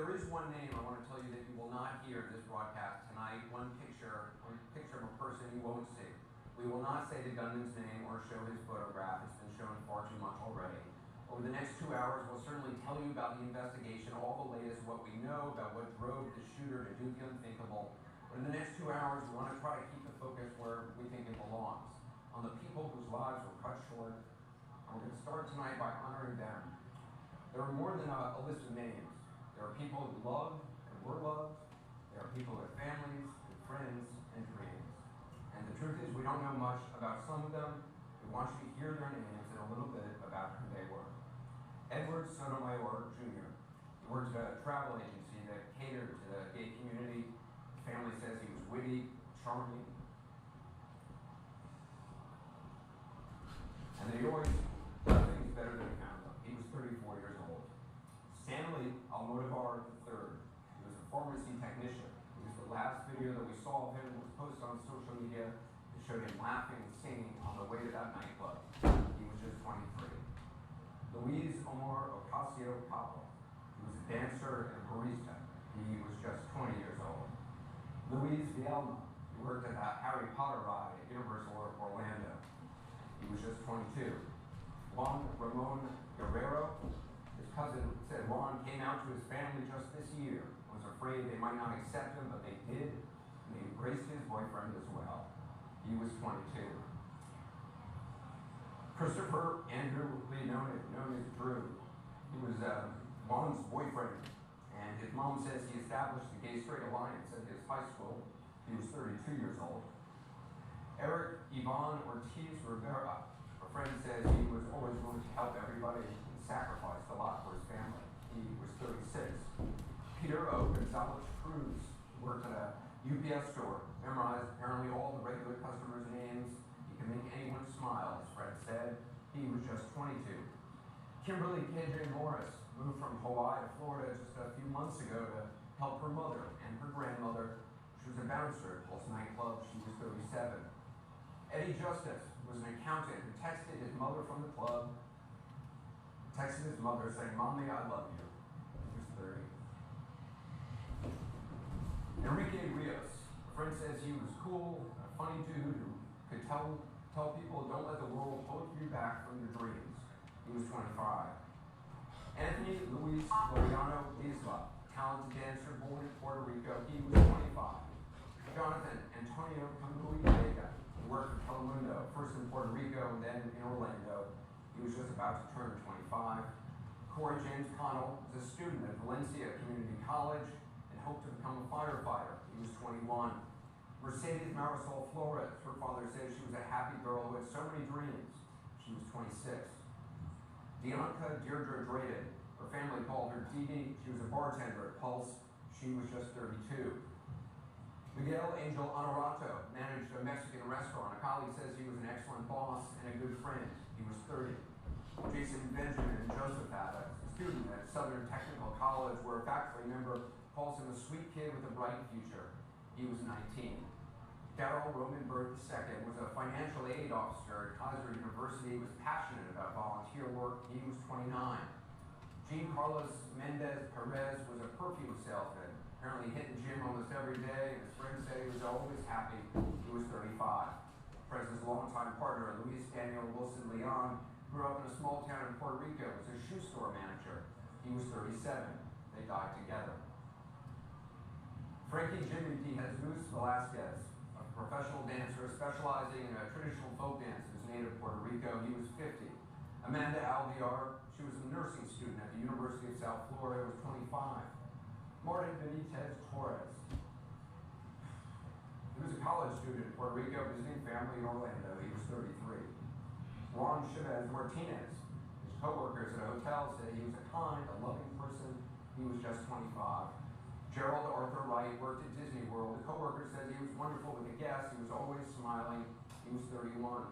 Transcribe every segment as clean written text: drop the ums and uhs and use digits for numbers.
there is one name I want to tell you that you will not hear in this broadcast tonight, one picture of a person you won't see. We will not say the gunman's name or show his photograph. It's been shown far too much already. Over the next 2 hours, we'll certainly tell you about the investigation, all the latest, what we know about what drove the shooter to do the unthinkable. But in the next 2 hours, we want to try to keep the focus where we think it belongs, on the people whose lives were cut short. And we're going to start tonight by honoring them. There are more than a list of names. There are people who loved and were loved. There are people with families, and friends, and dreams. And the truth is, we don't know much about some of them. We want you to hear their names and a little bit about who they were. Edward Sotomayor Jr. He worked at a travel agency that catered to the gay community. His family says he was witty, charming, and they always done things better than he found them. He was 34 years old. Stanley Almodovar III. He was a pharmacy technician. It was the last video that we saw of him was posted on social media. It showed him laughing and singing on the way to that nightclub. He was just 23. Luis Omar Ocasio-Cortez. He was a dancer and barista. He was just 20 years old. Luis Vielma. He worked at the Harry Potter ride at Universal Orlando. He was just 22. Juan Ramon Guerrero. His cousin said Juan came out to his family just this year, was afraid they might not accept him, but they did, and they embraced his boyfriend as well. He was 22. Christopher Andrew Lee, known as Drew. He was Juan's boyfriend, and his mom says he established the Gay-Straight Alliance at his high school. He was 32 years old. Eric Ivan Ortiz Rivera. A friend says he was always willing to help everybody and sacrificed a lot for his family. He was 36. Peter O. Gonzalez Cruz worked at a UPS store, memorized apparently all the regular customers' names. He could make anyone smile, as Fred said. He was just 22. Kimberly KJ Morris moved from Hawaii to Florida just a few months ago to help her mother and her grandmother. She was a bouncer at Pulse Nightclub. She was 37. Eddie Justice was an accountant who texted his mother from the club, texted his mother saying, "Mommy, I love you." He was 30. Enrique Rios. A friend says he was cool, a funny dude who could tell people, don't let the world hold you back from your dreams. He was 25. Anthony Luis Loriano Isla, talented dancer born in Puerto Rico. He was 25. Jonathan Antonio Camui Vega, who worked for Telemundo, first in Puerto Rico and then in Orlando. He was just about to turn 25. Corey James Connell was a student at Valencia Community College and hoped to become a firefighter. He was 21. Mercedes Marisol Flores, her father says she was a happy girl who had so many dreams. She was 26. Dianca Deirdre Drayden, her family called her Dee Dee. She was a bartender at Pulse. She was just 32. Miguel Angel Honorato managed a Mexican restaurant. A colleague says he was an excellent boss and a good friend. He was 30. Jason Benjamin and Josephat, a student at Southern Technical College, where a faculty member calls him a sweet kid with a bright future. He was 19. Darrell Romanberg II was a financial aid officer at Kaiser University. He was passionate about volunteer work. He was 29. Jean Carlos Mendez Perez was a perfume salesman, apparently hit the gym almost every day, and his friends say he was always happy. He was 35. Perez's longtime partner, Luis Daniel Wilson Leon, grew up in a small town in Puerto Rico as a shoe store manager. He was 37. They died together. Frankie Jimmy D. Jesus Velasquez, a professional dancer specializing in traditional folk dances native Puerto Rico. He was 50. Amanda Alviar, she was a nursing student at the University of South Florida, was 25. Martin Benitez Torres. He was a college student in Puerto Rico visiting family in Orlando. He was 33. Juan Chavez Martinez, his co-workers at a hotel said he was a kind, a loving person. He was just 25. Gerald Arthur Wright worked at Disney World. The co-worker says he was wonderful with the guests. He was always smiling. He was 31.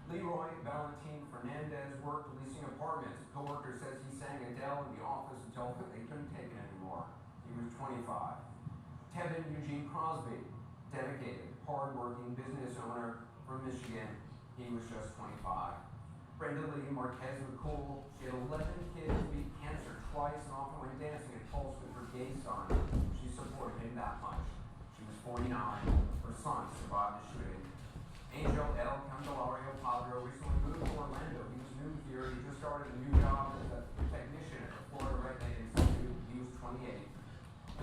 Leroy Valentin Fernandez worked leasing apartments. A co-worker says he sang Adele in the office until they couldn't take it anymore. He was 25. Tevin Eugene Crosby, dedicated, hard-working business owner from Michigan. He was just 25. Brenda Lee Marquez was cool. She had 11 kids, beat cancer twice, and often went dancing at Pulse with her gay son. She supported him that much. She was 49. Her son survived the shooting. Angel El Candelario Padre recently moved to Orlando. He was new here. He just started a new job as a technician at the Florida Red Light Institute. He was 28.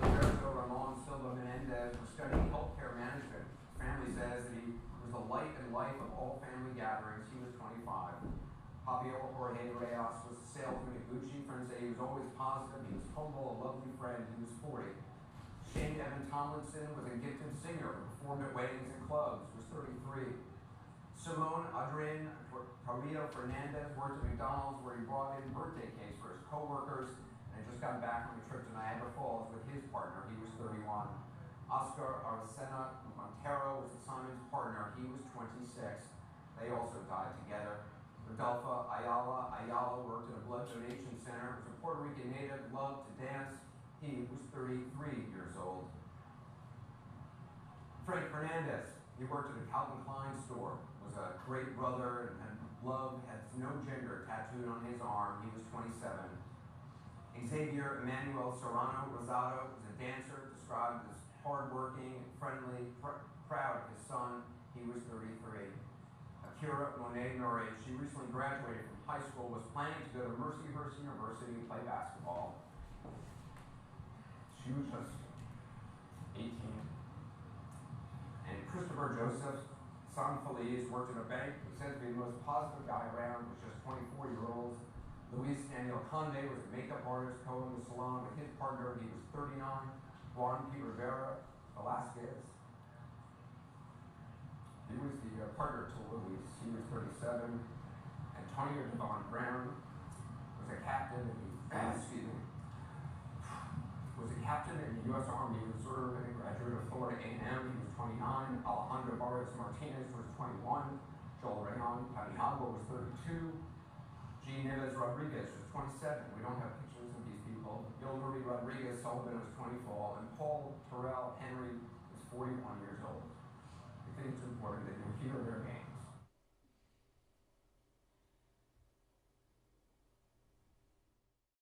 Gilberto Ramon Silva Menendez was studying healthcare management. His family says that he was the light and life of all family gatherings. He was 25. Javier Jorge Reyes was a salesman at Gucci. Friends say he was always positive. He was humble, a lovely friend. He was 40. Shane Evan Tomlinson was a gifted singer, performed at weddings and clubs, was 33. Simone Adrian Carrillo Fernandez worked at McDonald's where he brought in birthday cakes for his co-workers and had just gotten back from a trip to Niagara Falls with his partner. He was 31. Oscar Aracena Montero was the Simon's partner. He was 26. They also died together. Rodolfo Ayala worked at a blood donation center, was a Puerto Rican native, loved to dance. He was 33 years old. Frank Fernandez, he worked at a Calvin Klein store, was a great brother and loved, had no gender tattooed on his arm. He was 27. Xavier Emmanuel Serrano Rosado was a dancer, described as hardworking, friendly, proud of his son. He was 33. Akira Monet Nore, she recently graduated from high school, was planning to go to Mercyhurst University and play basketball. She was just 18. And Christopher Joseph, son Feliz, worked in a bank. He said to be the most positive guy around, was just 24-year-old. Luis Daniel Conde was a makeup artist, co-owned the salon with his partner. He was 39. Juan P. Rivera Velasquez, he was the partner to Luis. He was 37. Antonio Devon Brown was a captain in the U.S. Army Reserve and a graduate of Florida A&M. He was 29. Alejandro Barrios Martinez was 21. Joel Rayon Paniagua was 32. G. Neves Rodriguez was 27. We don't have pictures of these people. Gilmarie Rodriguez Sullivan was 24. And Paul Terrell Henry was 41 years old. I think it's important that you hear their names.